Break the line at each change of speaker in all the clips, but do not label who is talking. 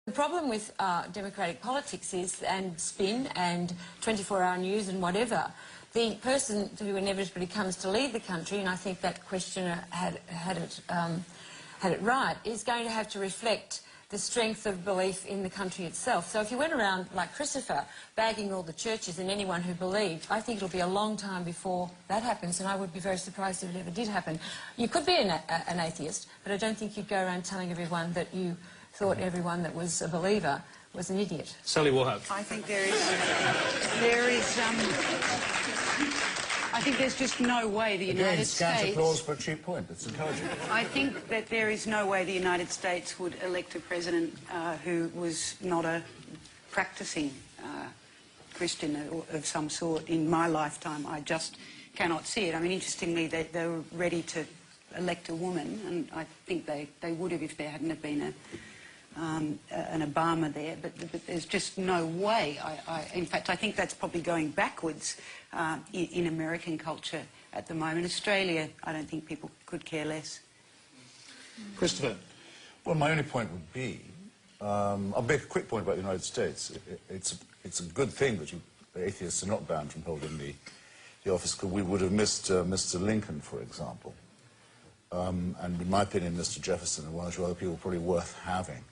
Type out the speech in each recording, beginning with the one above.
The problem with democratic politics is, and spin and 24-hour news and whatever, the person who inevitably comes to lead the country, and I think that questioner had it right, is going to have to reflect the strength of belief in the country itself. So if you went around, like Christopher, bagging all the churches and anyone who believed, I think it'll be a long time before that happens, and I would be very surprised if it ever did happen. You could be an atheist, but I don't think you'd go around telling everyone that you thought everyone that was a believer was an idiot.
Sally Warhope.
I think I think there's just no way the United States...
Again, applause for a cheap point. It's encouraging.
I think that there is no way the United States would elect a president who was not a practicing Christian of some sort in my lifetime. I just cannot see it. I mean, interestingly, they were ready to elect a woman, and I think they would have if there hadn't have been an Obama there, but there's just no way. In fact, I think that's probably going backwards in American culture at the moment. Australia, I don't think people could care less.
Christopher.
Well, my only point would be, I'll make a quick point about the United States. It's a good thing that atheists are not banned from holding the office, because we would have missed Mr. Lincoln, for example. And in my opinion, Mr. Jefferson and one or two other people probably worth having.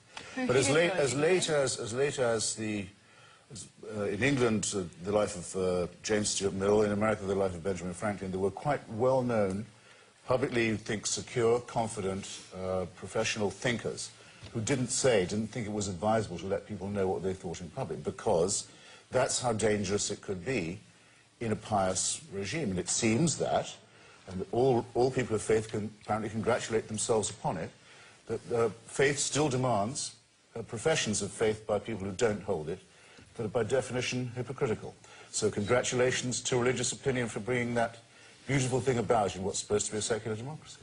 But as late as in England, the life of James Stuart Mill, in America, the life of Benjamin Franklin, they were quite well-known, publicly secure, confident, professional thinkers who didn't think it was advisable to let people know what they thought in public, because that's how dangerous it could be in a pious regime. And it seems that, and all people of faith can apparently congratulate themselves upon it, that faith still demands professions of faith by people who don't hold it, that are by definition hypocritical. So congratulations to religious opinion for bringing that beautiful thing about in what's supposed to be a secular democracy.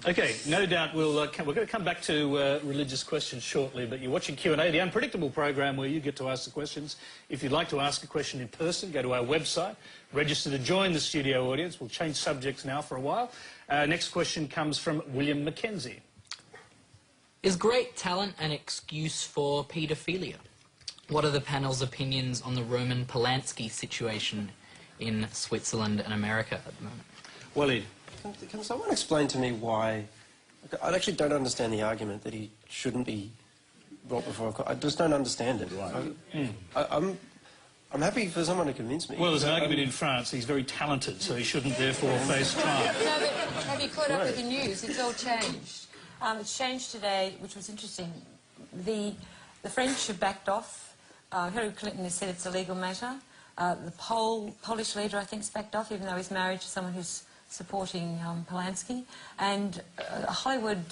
Okay, no doubt we're going to come back to religious questions shortly, but you're watching Q&A, the unpredictable program where you get to ask the questions. If you'd like to ask a question in person, go to our website, register to join the studio audience. We'll change subjects now for a while. Next question comes from William Mackenzie.
Is great talent an excuse for paedophilia? What are the panel's opinions on the Roman Polanski situation in Switzerland and America at the moment?
Waleed.
Can someone explain to me why... I actually don't understand the argument that he shouldn't be brought before a court. I just don't understand it. Right. I'm happy for someone to convince me.
Well, there's an argument in France. He's very talented, so he shouldn't therefore face trial.
No, but have you caught up with the news? It's all changed. It's changed today, which was interesting. The French have backed off. Hillary Clinton has said it's a legal matter. The Polish leader, I think, has backed off, even though he's married to someone who's supporting Polanski. And a Hollywood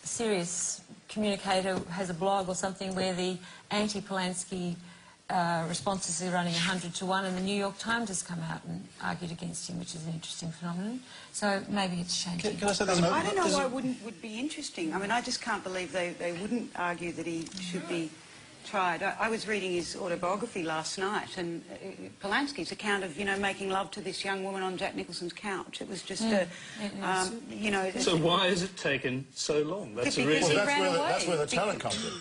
serious communicator has a blog or something where the anti-Polanski responses are running 100 to 1, and the New York Times has come out and argued against him, which is an interesting phenomenon. So maybe it's changing.
Can I say this?
I don't know why it would be interesting. I mean, I just can't believe they wouldn't argue that he should be tried. I was reading his autobiography last night, and Polanski's account of, making love to this young woman on Jack Nicholson's couch. It was just
So why has it taken so long? That's the reason.
Well, that's where the talent comes in.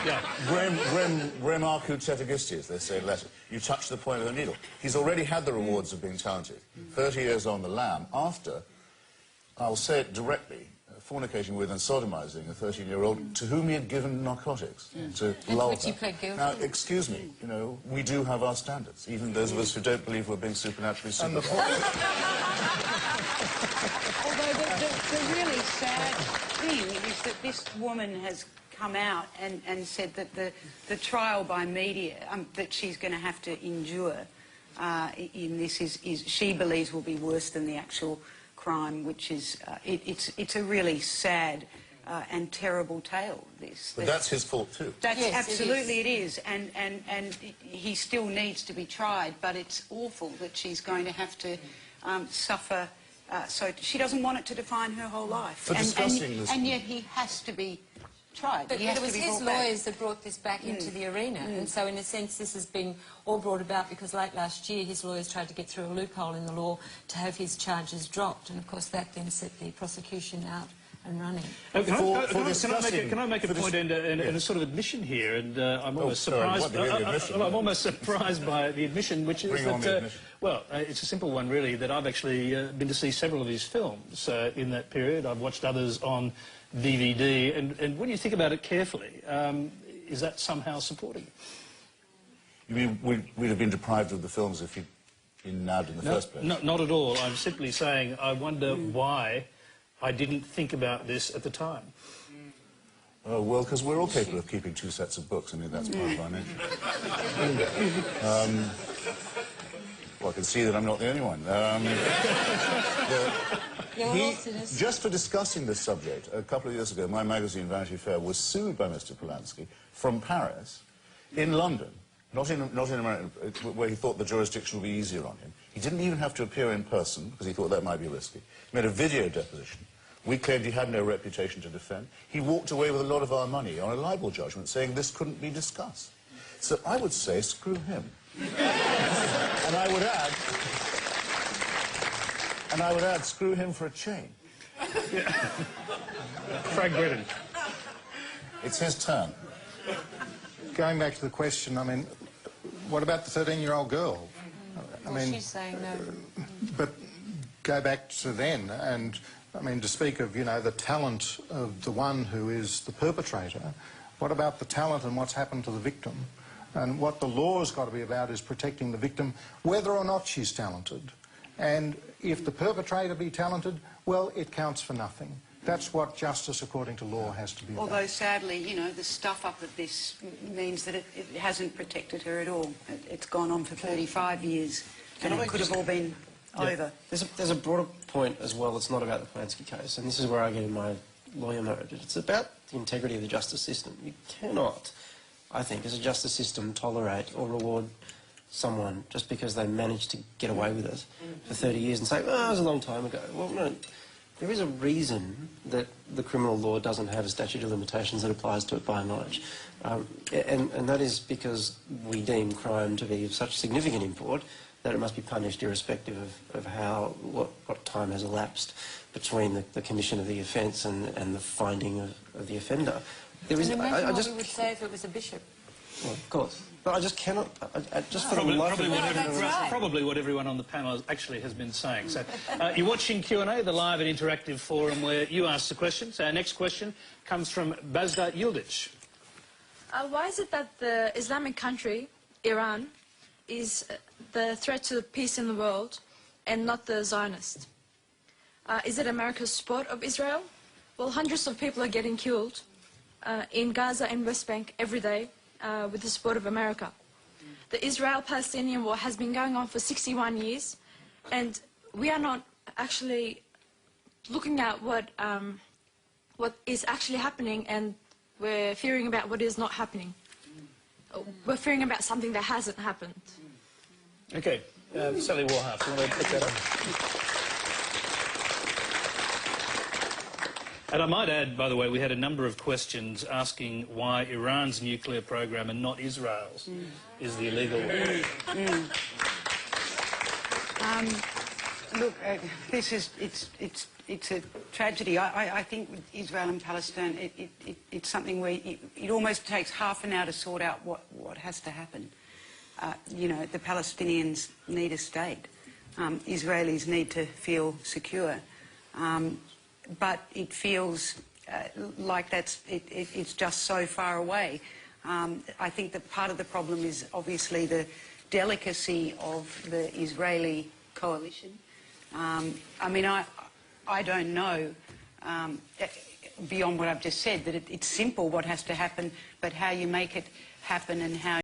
Yeah.
Rem arcud tetagistes, they say in Latin. You touch the point of the needle. He's already had the rewards of being talented. 30 years on the lam, after, I'll say it directly, fornicating with and sodomizing a 13-year-old to whom he had given narcotics to lull her. Now, excuse me, we do have our standards, even those of us who don't believe we're being supernaturally superpowered.
Although the really sad thing is that this woman has come out and said that the trial by media that she's going to have to endure in this is she believes will be worse than the actual crime, which is it's a really sad and terrible tale.
But that's his fault too.
That's absolutely it is, and he still needs to be tried. But it's awful that she's going to have to suffer. So she doesn't want it to define her whole life. And yet he has to be tried.
But it was his lawyers that brought this back into the arena, and so in a sense this has been all brought about because late last year his lawyers tried to get through a loophole in the law to have his charges dropped, and of course that then set the prosecution out and running.
Can I make a point and a sort of admission here? And I'm almost surprised. I'm almost surprised by the admission, which is that. Well, it's a simple one, really. That I've actually been to see several of his films in that period. I've watched others on DVD, and when you think about it carefully, is that somehow supporting it?
You mean we'd have been deprived of the films if he'd been nabbed in the first place?
No, not at all. I'm simply saying I wonder why I didn't think about this at the time.
Oh, well, because we're all capable of keeping 2 sets of books. I mean, that's part of our nature. Well, I can see that I'm not the only one. Just for discussing this subject, a couple of years ago, my magazine, Vanity Fair, was sued by Mr. Polanski from Paris in London. Not in America, where he thought the jurisdiction would be easier on him. He didn't even have to appear in person, because he thought that might be risky. He made a video deposition. We claimed he had no reputation to defend. He walked away with a lot of our money on a libel judgment, saying this couldn't be discussed. So I would say, screw him. And I would add, screw him for a chain.
Yeah. Frank Britton.
It's his turn.
Going back to the question, I mean, what about the 13-year-old girl? I mean,
she's saying no.
But go back to then, and I mean, to speak of, you know, the talent of the one who is the perpetrator, what about the talent and what's happened to the victim? And what the law's got to be about is protecting the victim, whether or not she's talented. And if the perpetrator be talented, well, it counts for nothing. That's what justice, according to law, has to be about.
Although, sadly, you know, the stuff-up of this means that it hasn't protected her at all. It's gone on for 35 years, and it could have all been over.
There's a broader point as well that's not about the Polanski case, and this is where I get in my lawyer mode. It's about the integrity of the justice system. You cannot, I think, as a justice system, tolerate or reward someone just because they managed to get away with it for 30 years and say, oh, it was a long time ago. Well, no. There is a reason that the criminal law doesn't have a statute of limitations that applies to it by and large. And that is because we deem crime to be of such significant import that it must be punished irrespective of what time has elapsed between the commission of the offence and the finding of the offender.
There is, imagine what we would say if it was a bishop.
Well, of course. But I just cannot...
Probably what everyone on the panel actually has been saying. So, you're watching Q&A, the live and interactive forum where you ask the questions. Our next question comes from Bazda Yildiz.
Why is it that the Islamic country, Iran, is the threat to the peace in the world and not the Zionist? Is it America's support of Israel? Well, hundreds of people are getting killed in Gaza and West Bank every day with the support of America. The Israel-Palestinian war has been going on for 61 years, and we are not actually looking at what is actually happening, and we're fearing about what is not happening. We're fearing about something that hasn't happened.
Okay, Sally Warhouse, you want to pick that up? And I might add, by the way, we had a number of questions asking why Iran's nuclear program and not Israel's is the illegal one.
Look, this is it's a tragedy. I think with Israel and Palestine, it's something where it almost takes half an hour to sort out what has to happen. You know, the Palestinians need a state. Israelis need to feel secure. But it feels like it's just so far away. I think that part of the problem is obviously the delicacy of the Israeli coalition. I mean, I don't know, beyond what I've just said, that it's simple what has to happen, but how you make it happen and how